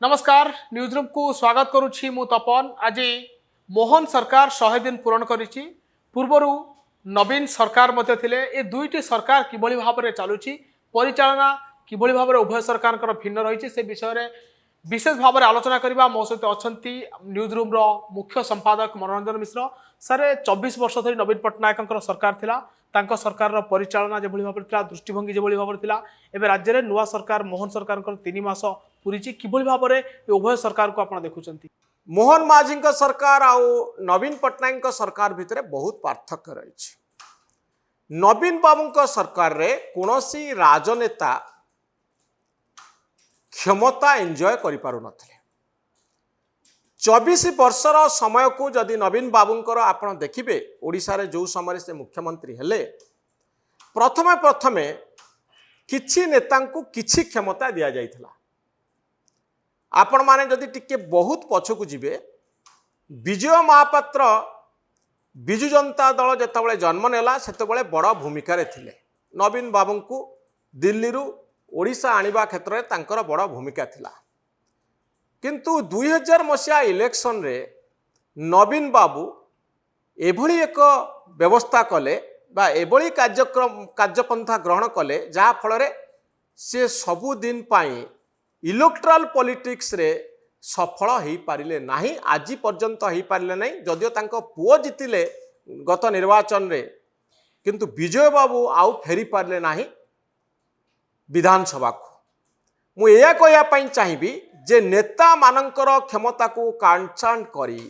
नमस्कार news room को स्वागत करुछि मु तपन। आज मोहन सरकार 100 दिन पूरण करिछि। पूर्वरु नवीन सरकार मते थिले। ए दुईटी सरकार किभଳି भाबरे चालुछि, परिचालना किभଳି भाबरे उभय सरकारकर भिन्न रहिछि से विषय रे विशेष भाबरे आलोचना करबा। मो सहित अछंती न्यूज रूम रो मुख्य संपादक मनोरंजन मिश्र। सारे 24 वर्ष धरि नवीन पट्टनायकଙ୍କର सरकार थिला। तांको सरकार रो परिचालना जेभଳି भाबरे थिला, दृष्टिभंगी जेभଳି भाबरे थिला, एबे राज्य रे नुवा सरकार मोहन सरकारଙ୍କର 3 मास पुरीची किभଳି भाबरे उभय सरकार को आपण देखुचंती। मोहन माझी सरकार आउ नवीन पट्टनायक सरकार भितर बहुत पार्थक्य रही। नवीन बाबू सरकार रे कौनसी राजनेता क्षमता एंजॉय करि पारु नथिले। 24 वर्षर समय को जदि नवीन बाबूंकर आपण देखिबे, ओडिशा रे जो समय से मुख्यमंत्री हेले, प्रथमे प्रथमे किछि नेता को किछि क्षमता दिया जाइथिला। आपण माने जदि टिके बहुत पछकु जिबे, विजय महापात्र विजु जनता दल जेतबळे जन्म नेला सेतबळे बड़ भूमिका रे थिले। नवीन बाबू को दिल्ली रु ओडिशा आनिबा क्षेत्र में तांकर बड़ भूमिका थिला। किंतु 2000 मसीहा इलेक्शन रे नवीन बाबू एभली एक व्यवस्था कले बा एभली कार्यपंथा ग्रहण कले जहा फल रे से सबु दिन पाई इलेक्ट्राल पॉलिटिक्स रे सफल हो पारिले नाही। आज पर्यंत हो पारिले नहीं। जदियो तांको पुओ जितिले गत निर्वाचन रे, किंतु विजय बाबू आउ फेरी पारिले नाही विधानसभा को। मु एया कहया पई चाहिबी जे नेता मानकर क्षमता को कांचान करी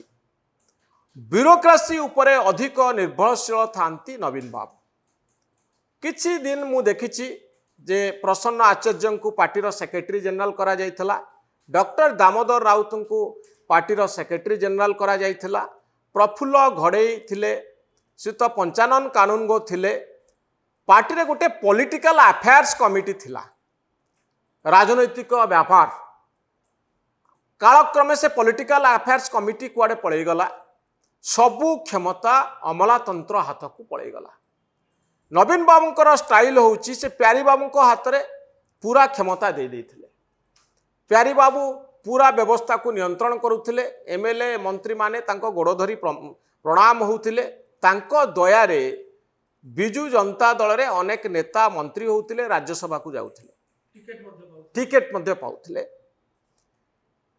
ब्यूरोक्रेसी उपरे अधिक निर्भरशील थांती नवीन बाबू। किछि दिन मु देखिछि जे प्रसन्न आचार्य को पार्टी सेक्रेटरी जनरल करा जाइथिला, डॉक्टर दामोदर राउत को पार्टी सेक्रेटरी जनरल करा जाइथिला, प्रफुल्ल घड़ई थिले, से तो पंचानन कानून गो थिले। पार्टी रे गोटे पॉलिटिकल अफेयर्स कमिटी थिला, राजनैतिक व्यापार। कालक्रमे से पॉलिटिकल अफेयर्स कमिटी कुआडे पळेई गला, सबु क्षमता अमलातंत्र हाथ को पळेई गला। नवीन बाबूंकर स्टाइल होउची से प्यारी बाबू हाथ में पूरा क्षमता दे देथिले। प्यारी बाबू पूरा व्यवस्था को नियंत्रण करुथिले। एमएलए मंत्री माने तांको गोड़ धरी प्रणाम होउथिले। तांको दया रे विजु जनता दल रे अनेक नेता मंत्री होउथिले, राज्यसभा को जाउथिले, टिकेट मध्य पाउथिले।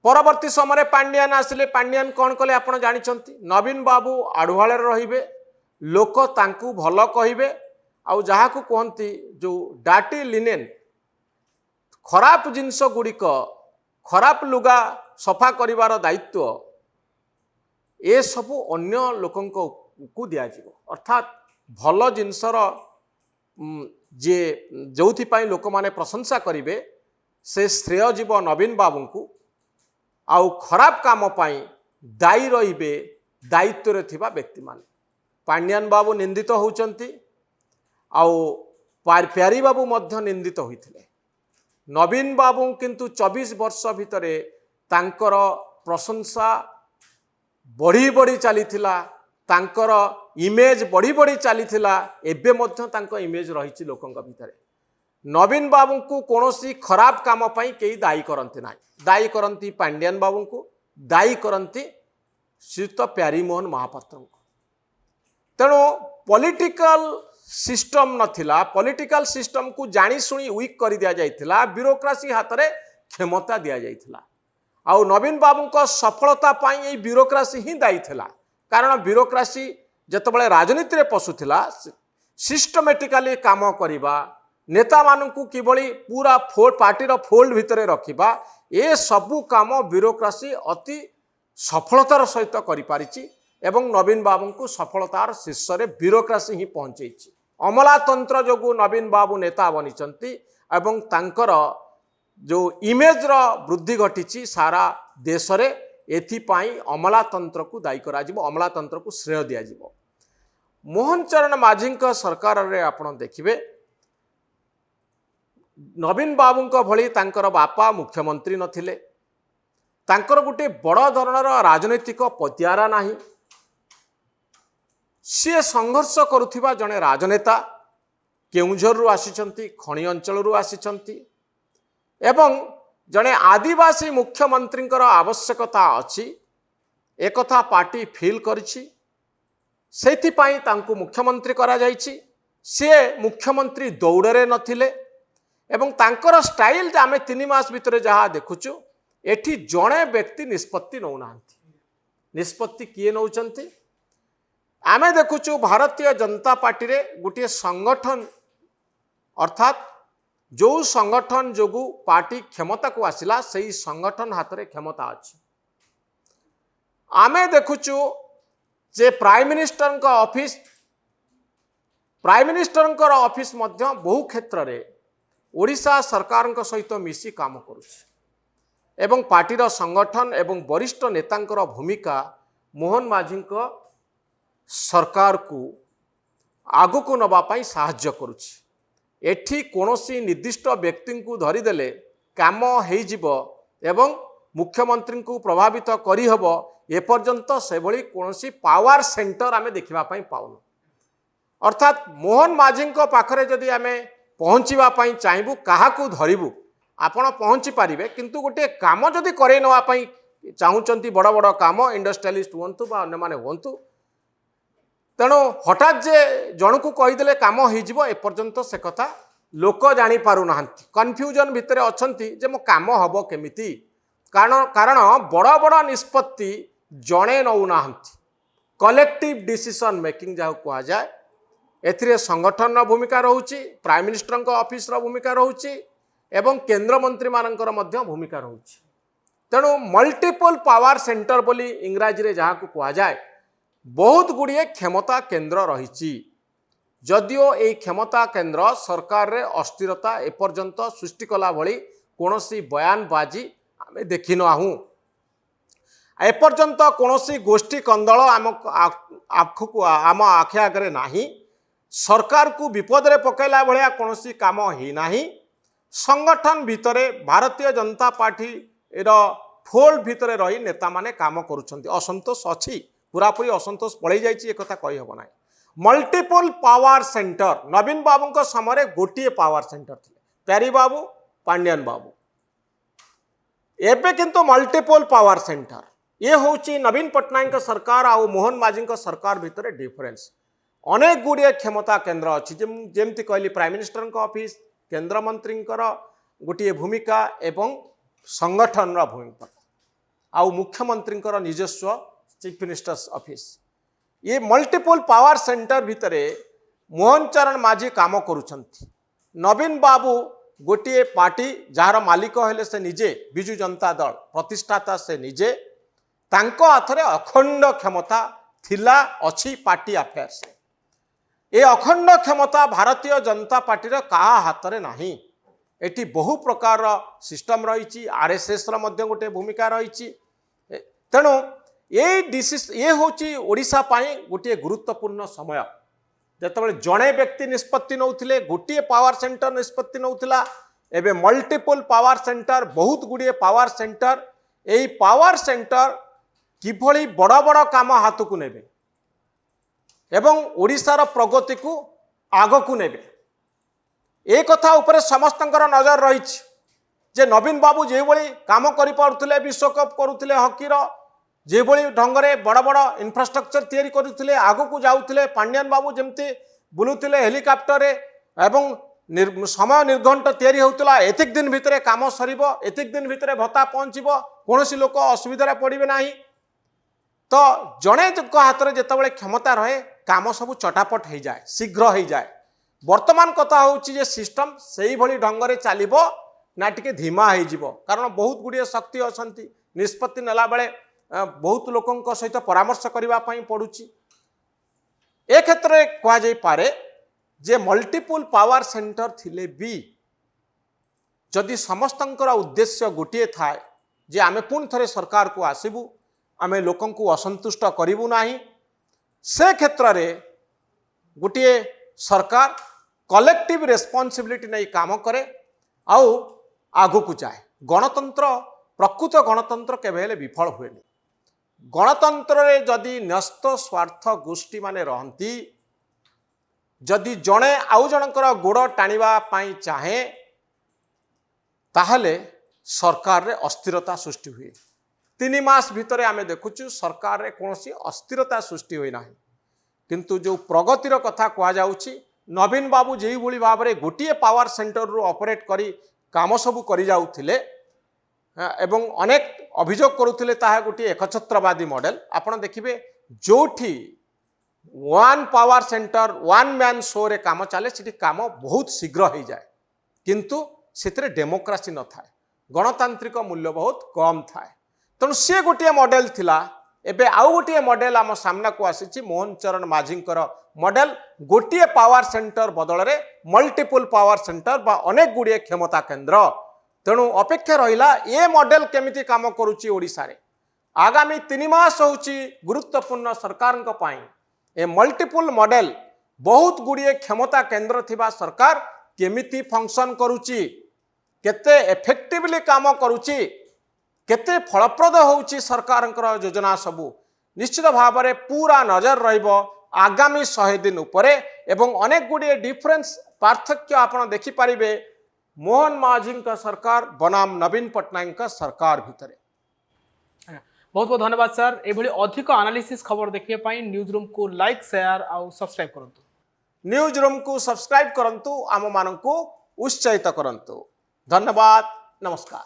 परवर्ती समय पांड्यान आसिले। पांड्यान कौन कले आपण जानिछंती। नवीन बाबू आढ़ुआले रहिबे, लोक तांकू भल कहिबे, आउ जहा को कहती जो डाटी लिनेन खराब जिनस गुड़िक खराब लुगा सफा करिवार दायित्व ए सबु अन्य लोकन को दिया जीवो। अर्थात भल जिनसर जे जोथि पई लोक माने प्रशंसा करिवे से श्रेय जीव नवीन बाबू को। आउ खराब काम पाई दायी रहिबे दायित्व रे थिबा व्यक्ति मान। पांड्यान बाबू निंदित होउचंती, आउ प्यारी बाबू मध्य निंदित होइथिले। नवीन बाबू किंतु 24 वर्ष भितरे तांकर प्रशंसा बढ़ी बढ़ी चलीथिला, तांकर इमेज बढ़ी बढ़ी चलीथिला। एबे मध्य तांको इमेज रहिछि लोकंक भितरे। नवीन बाबू को कोनोसी खराब काम पई केही दायी करंती नाही। दायी करंती पांड्यान बाबू को, दायी करंती श्रीयुत प्यारी मोहन महापात्र को। तेणु पॉलिटिकल सिस्टम नथिला। पॉलिटिकल सिस्टम को जानी सुनी वीक कर दिया जाइथिला। ब्यूरोक्रेसी हाथ में क्षमता दिया जाइथिला। आउ नवीन बाबू को सफलता पाई ये ब्यूरोक्रेसी ही दायी थिला। कारण ब्यूरोक्रेसी जेतबळे राजनीति रे पसुथिला, सिस्टमेटिकली काम करिबा, नेता मानकू किभली पूरा पार्टीर फोल्ड भितरे रखिबा, ए सबु काम ब्यूरोक्रेसी अति सफलतार सहित करि पारिछि। एवं नवीन बाबू को सफलतार शीर्ष रे ब्यूरोक्रेसी ही पहुंचेछि। अमलातंत्र जोगु नवीन बाबू नेता बनिचंती एवं तांकर जो इमेज रो वृद्धि घटिछि सारा देश रे। एथिपाई अमलातंत्र को दायी करा जिवो, अमलातंत्र को श्रेय दिया जिवो। मोहन चरण माझी सरकार रे आपण देखिबे, नवीन बाबू भली तांकर बापा मुख्यमंत्री नथिले, तांकर गोटे बड़ धरणर राजनैतिक पतियारा नाही। सी संघर्ष करुथिबा जने राजनेता, केउझर रु आसिचंती, खणी अंचल रु आसिचंती एवं जड़े आदिवासी मुख्यमंत्री आवश्यकता अच्छी एकथा पार्टी फिल करिछि सेथिपाई तांकु मुख्यमंत्री करा जाइछि। सी मुख्यमंत्री दौड़े नथिले एवं तांकर स्टाइल आम 3 मास भितर जहाँ देखुचु एठी जड़े व्यक्ति निष्पत्ति नौ निष्पत्ति किए नौचंती आमे देखुचु भारतीय जनता पार्टी रे गोटे संगठन अर्थात जो संगठन जोगु पार्टी क्षमता को आसिला सही संगठन हाथ में क्षमता अच्छी। आमे देखुचु जे प्राइम मिनिस्टर ऑफिस मध्य बहु क्षेत्र रे ओडिशा सरकार सहित मिसी काम करुछि एवं पार्टीर संगठन एवं वरिष्ठ नेतांकर भूमिका मोहन माझी सरकार को आगु को नबा पई साहाय्य करुछि। एठी कोनोसी निर्दिष्ट व्यक्ति को धरीदेले काम हो एवं मुख्यमंत्री को प्रभावित करहब एपर्यंत से भली कोनोसी पावर सेंटर आमे देखिबा पई पाउनु। अर्थात मोहन माझी पाखरे जदि आमे पहुँचवा पई चाहबू काहाकू धरिबू आपण पहुँची पारिबे किंतु गोटे काम जदि करे नवा पई चाहूचंती बड़ बड़ काम इंडस्ट्रियलिस्ट हुंतु बा अन्य माने हुंतु तेणु हठात जे जन को कहीदेले काम हो एपर्यंत से कथा लोक जानी पारु नाहंती कन्फ्यूजन भितर अछंती जे मो काम हबो केमिति कारण बड़ बड़ निष्पत्ति जणे नौ नाहंती कलेक्टिव डिसीजन मेकिंग जहाँ कहा जाए एथिरे संगठन भूमिका रहउची प्राइम मिनिस्टर ऑफिस भूमिका रहउची एवं केंद्र मंत्री मानकर मध्य भूमिका रहउची। तेणु मल्टीपल पावर सेंटर बोली इंग्राजी रे जहाँ को कहा जाए बहुत गुड़िए क्षमता केंद्र रही जदिओ ये क्षमता केंद्र सरकार रे अस्थिरता एपर्यंत सृष्टि कला भली कौनसी बयानबाजी आम देखी नाहूँ एपर्यंत कौनसी गोष्ठी कंदल आम आखि आगे नाही सरकार को विपद रे पकैला भलिया कौनसी काम ही नाही संगठन भितरे भारतीय जनता पार्टी फोल्ड भितरे रही नेता माने काम करुछंती असंतोष अच्छी पूरापूरी असंतोष पड़े जाइए एक कही हम ना मल्टीपल पावर सेंटर नवीन बाबू समय गोटे पावर सेंटर थे प्यारी बाबू पांड्यान बाबू एबे किंतु मल्टीपल पावर सेंटर ये हूँ नवीन पट्टनायक सरकार आ मोहन माझी सरकार भितर डिफरेन्स अनेक गुड़िए क्षमता केंद्र अच्छी जमती कहली प्राइम मिनिस्टर ऑफिस केंद्र मंत्री गोटे भूमिका एवं संगठन भूमिका आउ मुख्यमंत्री निजस्व चीफ मिनिस्टर्स ऑफिस ये मल्टीपल पावर सेंटर भितरे मोहन चरण माझी काम करुछंती नवीन बाबू गोटे पार्टी जार मालिक हेले से निजे बिजु जनता दल प्रतिष्ठाता से निजे तांको हाथरे अखंड क्षमता थिला अच्छी पार्टी अफेयर्स ये अखंड क्षमता भारतीय जनता पार्टीर कहा हाथ में नाही एटी बहु प्रकार सिस्टम रही आरएसएस मध्य गोटे भूमिका रही तेणु ये हूँ ओडिशा पाई गोटे गुरुत्वपूर्ण समय जितेबाला जड़े व्यक्ति निष्पत्ति नौथिले गोटे पावर सेंटर निष्पत्ति नौथिला एबे मल्टीपल पावर सेंटर बहुत गुड़िए पावर सेंटर यही पावर सेंटर किभली बड़ बड़ काम हाथ को नेबे एवं ओडिशार प्रगति को आग को नेबे ए कथा उपरे समस्तंकर नजर रही जे नवीन बाबू जो भली काम करि पारुथिले विश्वकप करुथिले हकीर जो भली ढंगरे बड़ बड़ इंफ्रास्ट्रक्चर तैयारी करुथिले आगु को जाउथिले पांड्यान बाबू जमती बुलुथिले हेलिकॉप्टर एवं समय निर्घंट तैयारी होउतला एतिक दिन भितरे काम सरिबो एतिक दिन भितरे भत्ता पहुंचीबो कोनोसी लोक असुविधा पड़िबे नाही तो जड़े हाथ में जितेबाला क्षमता रहे काम सब चटापट हो जाए शीघ्र हो जाए वर्तमान कथा हूँ सिस्टम से भली ढंग से चलो ना टी धीमा हो कारण बहुत गुड़िए शक्ति अच्छा निष्पत्ति नेला बेले बहुत लोकों सहित परामर्श करने पड़ुची ए क्षेत्र में कहुपे जे मल्टीपल पावर सेंटर थिले भी जदि समस्तंकर उद्देश्य गोटे थाए जे आमे पुणी थे सरकार को आसबू आमे लोकं को असंतुष्ट करिबू नाही से क्षेत्र में गोटे सरकार कलेक्टिव रेस्पॉन्सिबिलिटी नहीं काम करे आउ आगु को जाए गणतंत्र प्रकृत गणतंत्र केबे विफल हुए गणतंत्र रे जदि न्यस्त स्वार्थ गोष्ठी माने रहंती जदि जड़े आउ जनकर गोड़ टाणिबा पाई चाहे ताहले सरकार रे अस्थिरता सृष्टि हुए 3 मास भितर आम देखुचु सरकार रे कौन अस्थिरता सृष्टि होई नाही किंतु जो प्रगतिर कथा कहुच्छी नवीन बाबू जो भाव में गोटे पावर सेंटर रु ऑपरेट करी काम सबू करी जाउथिले एवं अनेक अभियोग करुथिले ताहा गोटे एकछत्रवादी मॉडल आपण देखिबे जोठी one power centre one man show रे काम चले सिटी काम बहुत शीघ्र हो जाए किंतु से डेमोक्रेसी न थाए गणतांत्रिक मूल्य बहुत कम थाए तेणु सी गोटे मॉडल थिला एबे आउ गोटे मॉडल आम सामना को आसी मोहन चरण माझींकर मॉडल गोटे पावर सेंटर बदल में मल्टीपल पावर सेंटर बा अनेक गुड़िए क्षमता केन्द्र तेणु अपेक्षा रहिला ए मॉडल केमिति काम करुच्ची ओडिशा रे आगामी 3 मास होउची गुरुत्वपूर्ण सरकार ए मल्टीपल मॉडल बहुत गुड़िए क्षमता केन्द्र थिबा सरकार केमिति फंक्शन करुच्ची केते इफेक्टिवली काम करुच्ची केते फलप्रद होउची सरकार योजना सबू निश्चित भाव में पूरा नजर रहिबो आगामी 100 दिन उपरे एवं अनेक गुड़िए डिफरेंस पार्थक्य आपन देखि पारिबे मोहन माझी का सरकार बनाम नवीन पट्टनायक का सरकार भितर। बहुत बहुत धन्यवाद सर एभली अधिक एनालिसिस खबर देखिए न्यूज रूम को लाइक शेयर और सब्सक्राइब करंतु न्यूज रूम को सब्सक्राइब करंतु आम मानक उत्साहित करंतु धन्यवाद नमस्कार।